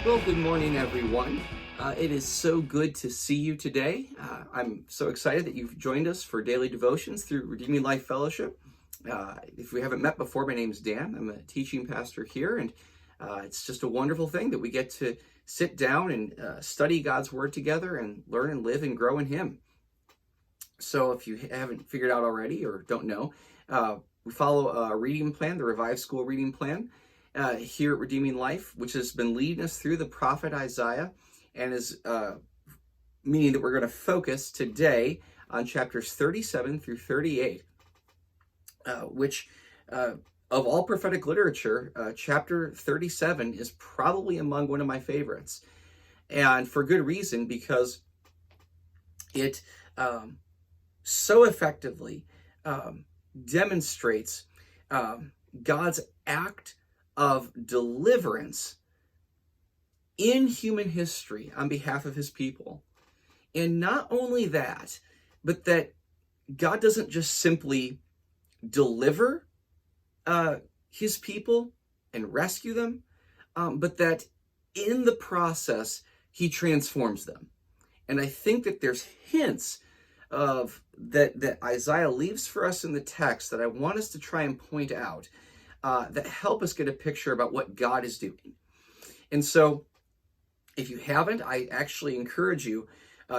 Well, good morning, everyone. It is so good to see you today. I'm so excited that you've joined us for daily devotions through Redeeming Life Fellowship. If we haven't met before, my name's Dan. I'm a teaching pastor here, and it's just a wonderful thing that we get to sit down and study God's Word together and learn and live and grow in Him. So if you haven't figured out already or don't know, we follow a reading plan, the Revive School reading plan, here at Redeeming Life, which has been leading us through the prophet Isaiah, and is meaning that we're going to focus today on chapters 37 through 38, which of all prophetic literature, chapter 37 is probably among one of my favorites, and for good reason, because it so effectively demonstrates God's act of deliverance in human history on behalf of his people. And not only that, but that God doesn't just simply deliver his people and rescue them, but that in the process, he transforms them. And I think that there's hints of that Isaiah leaves for us in the text that I want us to try and point out that help us get a picture about what God is doing. And so, if you haven't, I actually encourage you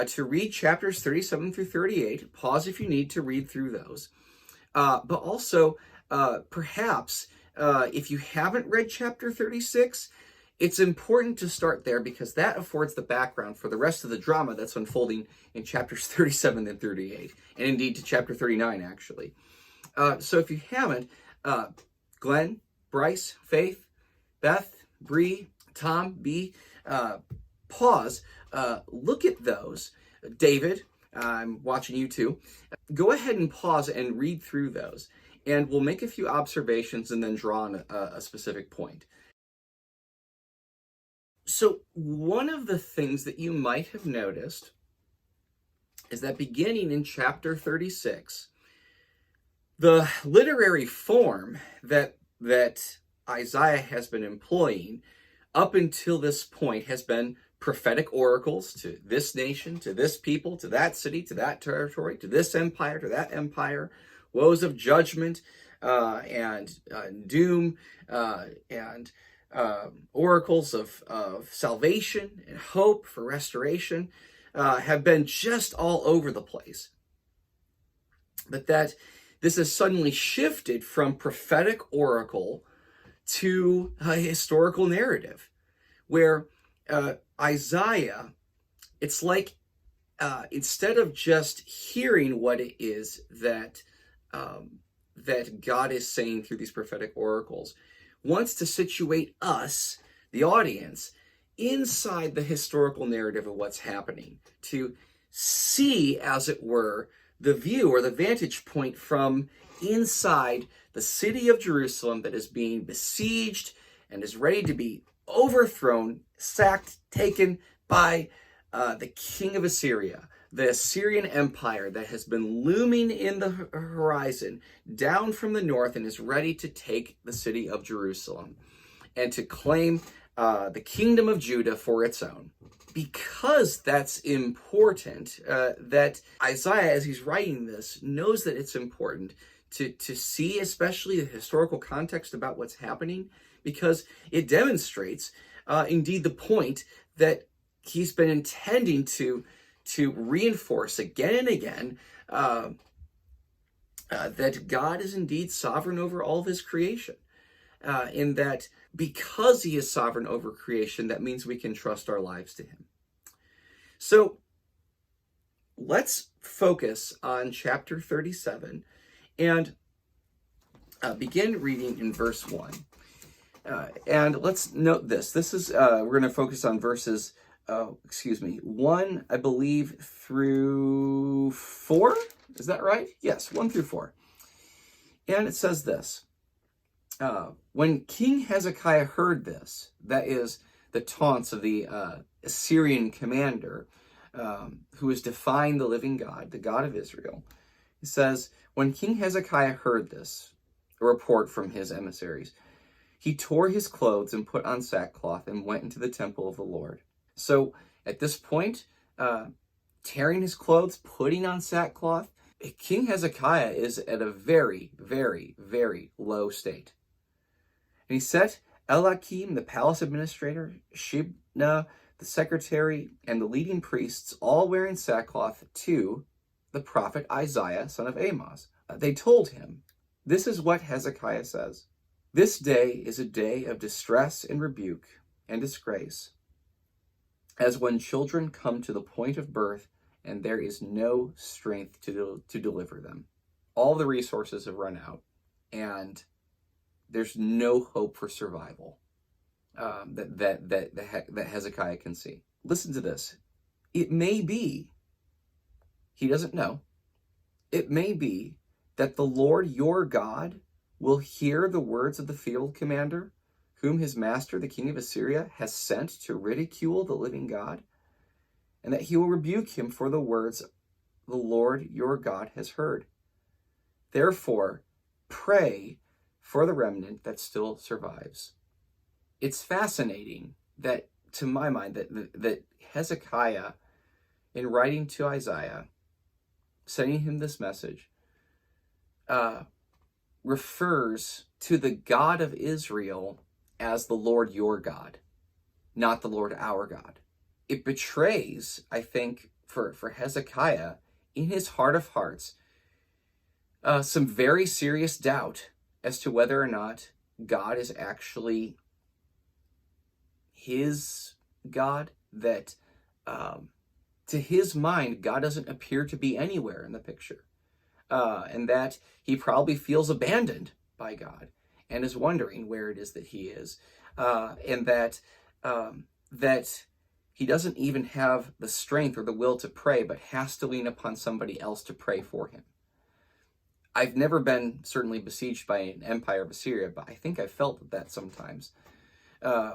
to read chapters 37 through 38. Pause if you need to read through those. But also, perhaps, if you haven't read chapter 36, it's important to start there because that affords the background for the rest of the drama that's unfolding in chapters 37 and 38, and indeed to chapter 39, actually. So if you haven't, Glenn, Bryce, Faith, Beth, Bree, Tom, B, pause, look at those. David, I'm watching you too. Go ahead and pause and read through those, and we'll make a few observations and then draw on a specific point. So one of the things that you might have noticed is that beginning in chapter 36, the literary form that Isaiah has been employing up until this point has been prophetic oracles to this nation, to this people, to that city, to that territory, to this empire, to that empire, woes of judgment and doom and oracles of salvation and hope for restoration have been just all over the place. But that this has suddenly shifted from prophetic oracle to a historical narrative, where Isaiah, it's like instead of just hearing what it is that God is saying through these prophetic oracles, wants to situate us, the audience, inside the historical narrative of what's happening, to see, as it were, the view or the vantage point from inside the city of Jerusalem that is being besieged and is ready to be overthrown, sacked, taken by the king of Assyria, the Assyrian Empire that has been looming in the horizon down from the north and is ready to take the city of Jerusalem and to claim the kingdom of Judah for its own. Because that's important, that Isaiah, as he's writing this, knows that it's important to see especially the historical context about what's happening, because it demonstrates indeed the point that he's been intending to reinforce again and again, that God is indeed sovereign over all of his creation. In that because he is sovereign over creation, that means we can trust our lives to him. So let's focus on chapter 37 and begin reading in verse 1. And let's note this. This is, we're going to focus on verses 1, I believe, through 4. Is that right? Yes, 1 through 4. And it says this. When King Hezekiah heard this, that is the taunts of the Assyrian commander who is defying the living God, the God of Israel, it says, when King Hezekiah heard this, a report from his emissaries, He tore his clothes and put on sackcloth and went into the temple of the Lord. So at this point, tearing his clothes, putting on sackcloth, King Hezekiah is at a very, very, very low state. And he set Eliakim, the palace administrator, Shebna, the secretary, and the leading priests, all wearing sackcloth, to the prophet Isaiah, son of Amoz. They told him, "This is what Hezekiah says. This day is a day of distress and rebuke and disgrace, as when children come to the point of birth and there is no strength to deliver them. All the resources have run out, and there's no hope for survival that Hezekiah can see." Listen to this. It may be, he doesn't know, it may be that the Lord your God will hear the words of the field commander, whom his master, the king of Assyria, has sent to ridicule the living God, and that he will rebuke him for the words the Lord your God has heard. Therefore, pray for the remnant that still survives. It's fascinating that, to my mind, that Hezekiah, in writing to Isaiah, sending him this message, refers to the God of Israel as the Lord your God, not the Lord our God. It betrays, I think, for Hezekiah, in his heart of hearts, some very serious doubt as to whether or not God is actually his God, that to his mind, God doesn't appear to be anywhere in the picture. And that he probably feels abandoned by God and is wondering where it is that he is, and that he doesn't even have the strength or the will to pray, but has to lean upon somebody else to pray for him. I've never been certainly besieged by an empire of Assyria, but I think I felt that sometimes,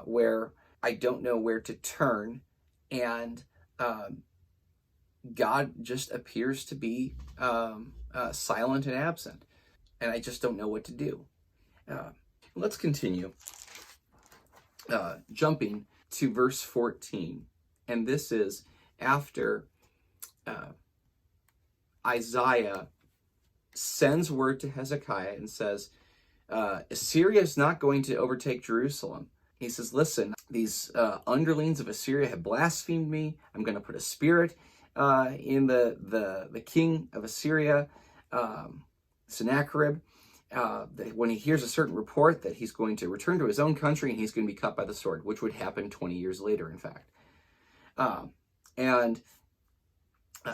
where I don't know where to turn, and God just appears to be silent and absent, and I just don't know what to do. Let's continue, jumping to verse 14, and this is after Isaiah sends word to Hezekiah and says, Assyria is not going to overtake Jerusalem. He says, listen, these underlings of Assyria have blasphemed me. I'm going to put a spirit in the king of Assyria, Sennacherib, when he hears a certain report that he's going to return to his own country and he's going to be cut by the sword, which would happen 20 years later, in fact.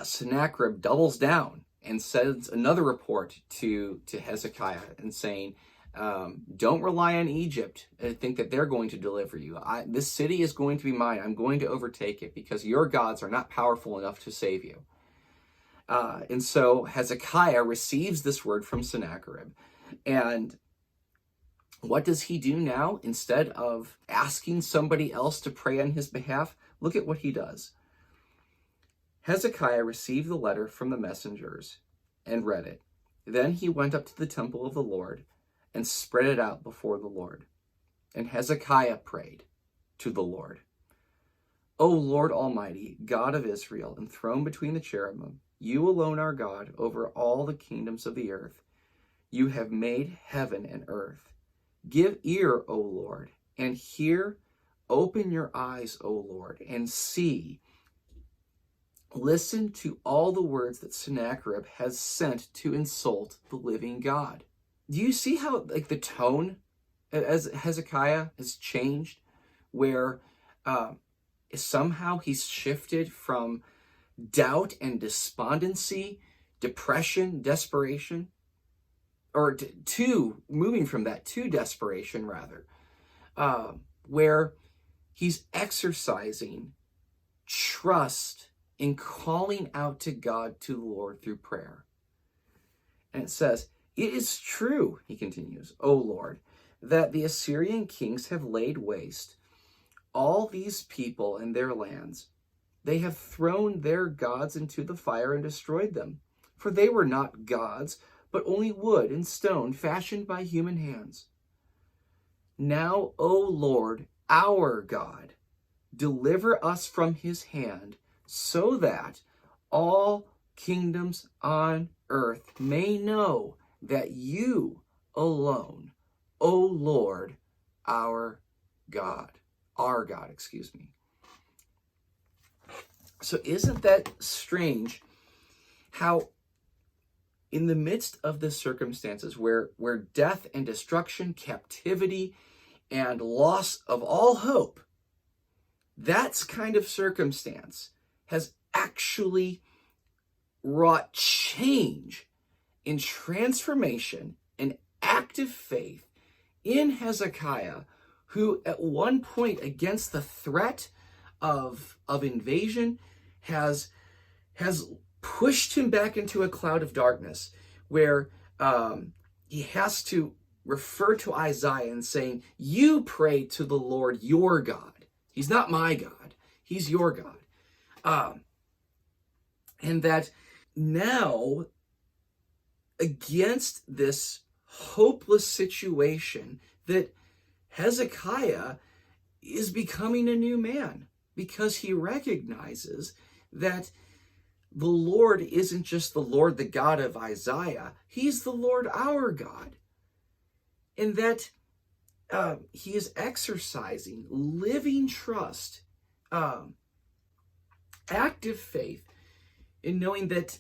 Sennacherib doubles down and sends another report to Hezekiah and saying, don't rely on Egypt and think that they're going to deliver you. This city is going to be mine. I'm going to overtake it because your gods are not powerful enough to save you. And so Hezekiah receives this word from Sennacherib. And what does he do now? Instead of asking somebody else to pray on his behalf, look at what he does. Hezekiah received the letter from the messengers and read it. Then he went up to the temple of the Lord and spread it out before the Lord. And Hezekiah prayed to the Lord, O Lord Almighty, God of Israel, enthroned between the cherubim, you alone are God over all the kingdoms of the earth. You have made heaven and earth. Give ear, O Lord, and hear. Open your eyes, O Lord, and see. Listen to all the words that Sennacherib has sent to insult the living God. Do you see how the tone as Hezekiah has changed, where somehow he's shifted from doubt and despondency, depression, desperation, or moving from that to desperation, rather, where he's exercising trust in calling out to God, to the Lord, through prayer. And it says, it is true, he continues, O Lord, that the Assyrian kings have laid waste all these people and their lands. They have thrown their gods into the fire and destroyed them. For they were not gods, but only wood and stone fashioned by human hands. Now, O Lord, our God, deliver us from his hand, so that all kingdoms on earth may know that you alone, O Lord, our God, excuse me. So isn't that strange how in the midst of the circumstances where death and destruction, captivity, and loss of all hope, that's kind of circumstance has actually wrought change in transformation and active faith in Hezekiah, who at one point, against the threat of invasion, has pushed him back into a cloud of darkness, where he has to refer to Isaiah and saying, you pray to the Lord your God. He's not my God. He's your God. And that now, against this hopeless situation, that Hezekiah is becoming a new man, because he recognizes that the Lord isn't just the Lord, the God of Isaiah. He's the Lord, our God. And that he is exercising living trust, active faith, in knowing that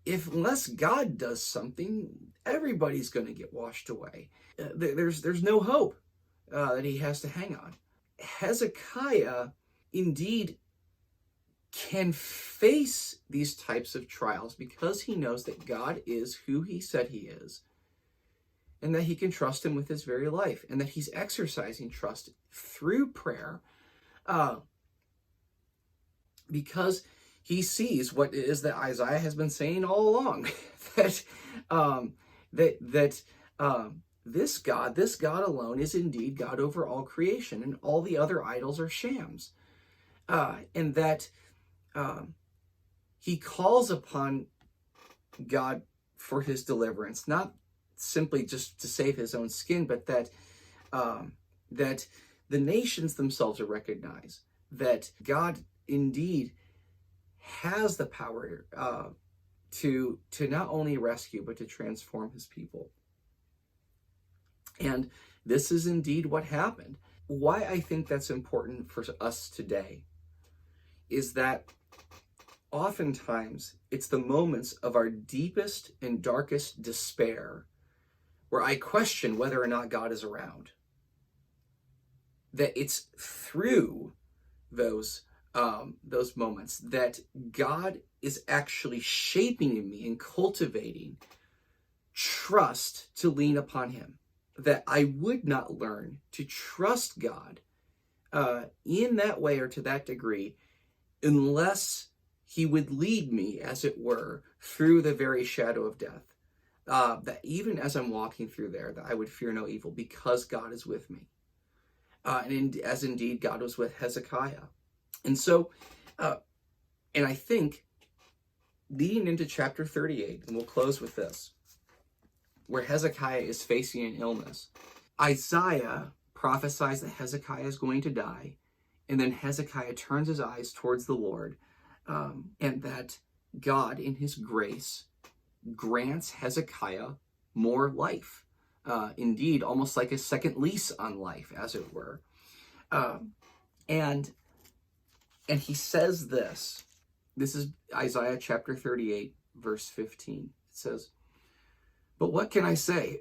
unless God does something, everybody's going to get washed away. There's no hope that he has to hang on. Hezekiah indeed can face these types of trials because he knows that God is who he said he is, and that he can trust him with his very life, and that he's exercising trust through prayer, because he sees what it is that Isaiah has been saying all along, that this God alone is indeed God over all creation, and all the other idols are shams, and that he calls upon God for his deliverance, not simply just to save his own skin, but that the nations themselves will recognize that God indeed has the power to not only rescue, but to transform his people. And this is indeed what happened. Why I think that's important for us today is that oftentimes it's the moments of our deepest and darkest despair where I question whether or not God is around. That it's through those moments that God is actually shaping in me and cultivating trust to lean upon him. That I would not learn to trust God in that way or to that degree unless he would lead me, as it were, through the very shadow of death. That even as I'm walking through there, that I would fear no evil because God is with me. As indeed God was with Hezekiah. And so, and I think leading into chapter 38, and we'll close with this, where Hezekiah is facing an illness, Isaiah prophesies that Hezekiah is going to die, and then Hezekiah turns his eyes towards the Lord, and that God, in his grace, grants Hezekiah more life. Indeed, almost like a second lease on life, as it were. And he says this. This is Isaiah chapter 38, verse 15. It says, "But what can I say?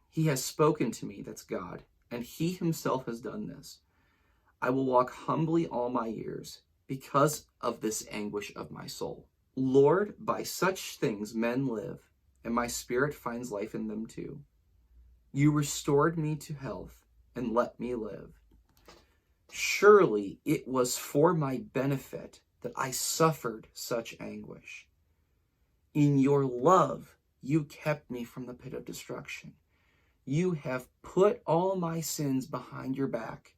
He has spoken to me," that's God, "and he himself has done this. I will walk humbly all my years because of this anguish of my soul. Lord, by such things men live, and my spirit finds life in them too. You restored me to health and let me live. Surely it was for my benefit that I suffered such anguish. In your love, you kept me from the pit of destruction. You have put all my sins behind your back.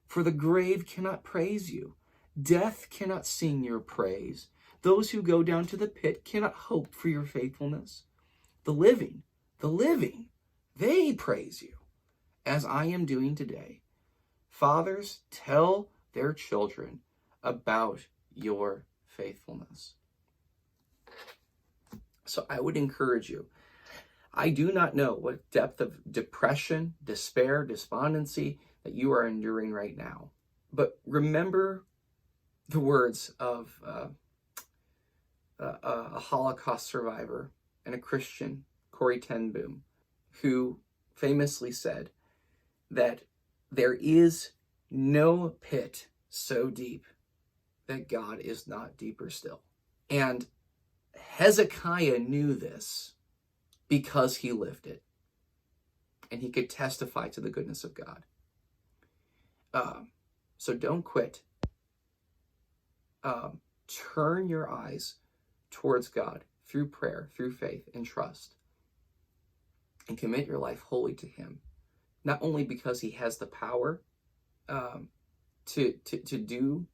For the grave cannot praise you. Death cannot sing your praise. Those who go down to the pit cannot hope for your faithfulness. The living, they praise you. as I am doing today, fathers tell their children about your faithfulness. So I would encourage you. I do not know what depth of depression, despair, despondency that you are enduring right now. But remember the words of a Holocaust survivor and a Christian, Corrie ten Boom, who famously said that there is no pit so deep that God is not deeper still. And Hezekiah knew this because he lived it. And he could testify to the goodness of God. So don't quit. Turn your eyes towards God through prayer, through faith and trust. And commit your life wholly to him. Not only because he has the power to do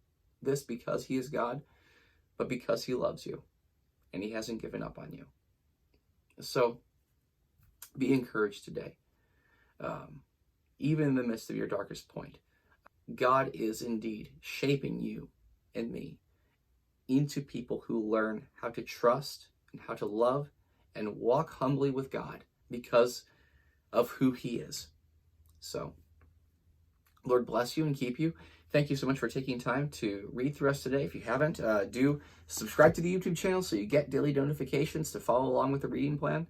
this because he is God, but because he loves you and he hasn't given up on you. So be encouraged today. Even in the midst of your darkest point, God is indeed shaping you and me into people who learn how to trust and how to love and walk humbly with God because of who he is. So, Lord bless you and keep you. Thank you so much for taking time to read through us today. If you haven't, do subscribe to the YouTube channel so you get daily notifications to follow along with the reading plan.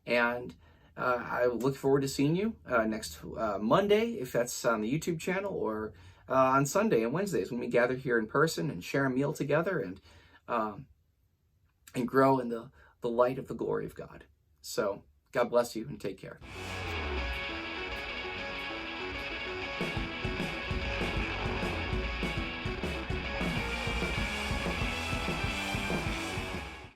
And I look forward to seeing you next Monday, if that's on the YouTube channel, or on Sunday and Wednesdays when we gather here in person and share a meal together and grow in the light of the glory of God. So God bless you and take care.